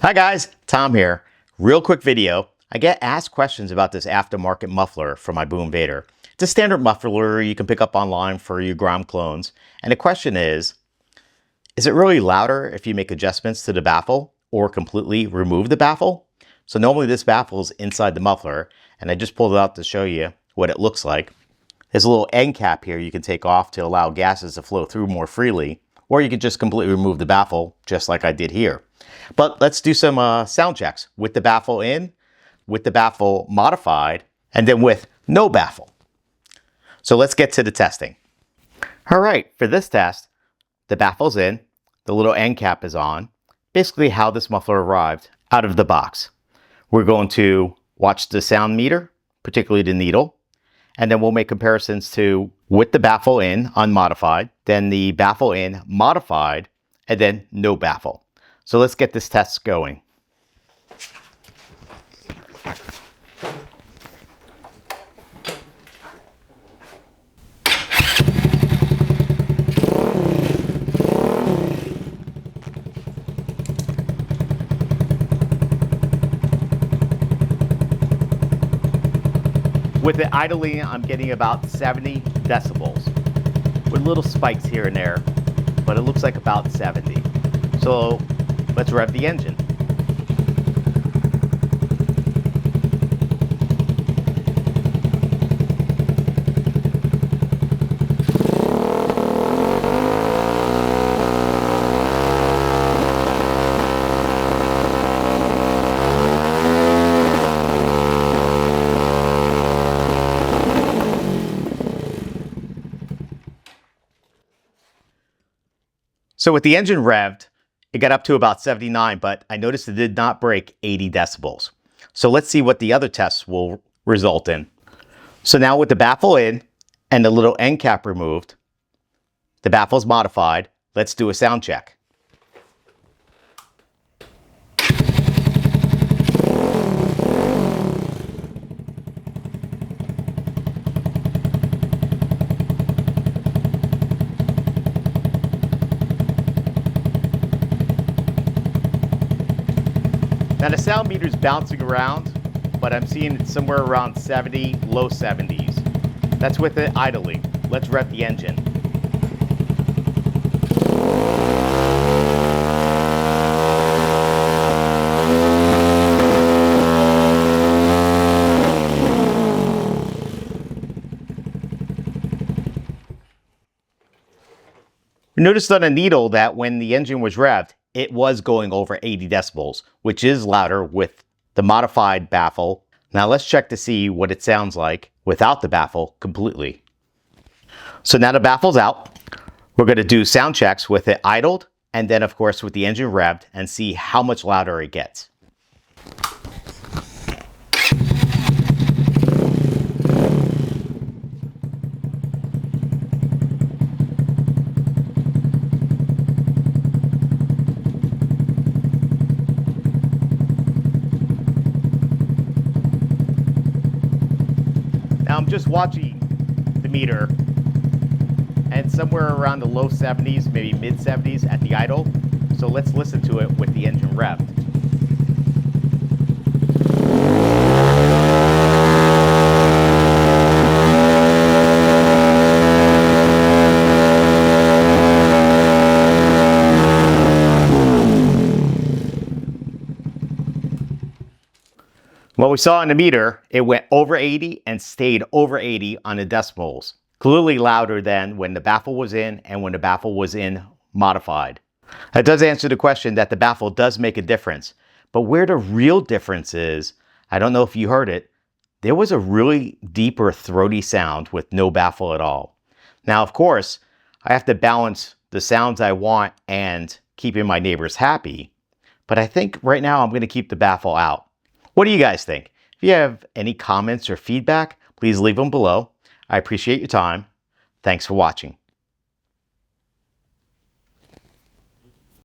Hi guys, Tom here. Real quick video. I get asked questions about this aftermarket muffler for my Boom Vader. It's a standard muffler you can pick up online for your Grom clones. And the question is it really louder if you make adjustments to the baffle or completely remove the baffle? So normally this baffle is inside the muffler, and I just pulled it out to show you what it looks like. There's a little end cap here you can take off to allow gases to flow through more freely, or you can just completely remove the baffle just like I did here. But let's do some sound checks with the baffle in, with the baffle modified, and then with no baffle. So let's get to the testing. All right, for this test, the baffle's in, the little end cap is on, basically how this muffler arrived out of the box. We're going to watch the sound meter, particularly the needle, and then we'll make comparisons to with the baffle in, unmodified, then the baffle in, modified, and then no baffle. So let's get this test going. With it idling, I'm getting about 70 decibels with little spikes here and there, but it looks like about 70. So let's rev the engine. So with the engine revved, it got up to about 79, but I noticed it did not break 80 decibels. So let's see what the other tests will result in. So now with the baffle in and the little end cap removed, the baffle's modified, let's do a sound check. Now the sound meter is bouncing around, but I'm seeing it somewhere around 70, low 70s. That's with it idling. Let's rev the engine. We noticed on a needle that when the engine was revved, it was going over 80 decibels, which is louder with the modified baffle. Now let's check to see what it sounds like without the baffle completely. So now the baffle's out. We're going to do sound checks with it idled, and then of course with the engine revved, and see how much louder it gets. Now I'm just watching the meter, and somewhere around the low 70s, maybe mid 70s at the idle. So let's listen to it with the engine revved. What we saw in the meter, it went over 80 and stayed over 80 on the decibels. Clearly louder than when the baffle was in and when the baffle was in modified. That does answer the question that the baffle does make a difference. But where the real difference is, I don't know if you heard it, there was a really deeper throaty sound with no baffle at all. Now, of course, I have to balance the sounds I want and keeping my neighbors happy. But I think right now I'm going to keep the baffle out. What do you guys think? If you have any comments or feedback, please leave them below. I appreciate your time. Thanks for watching.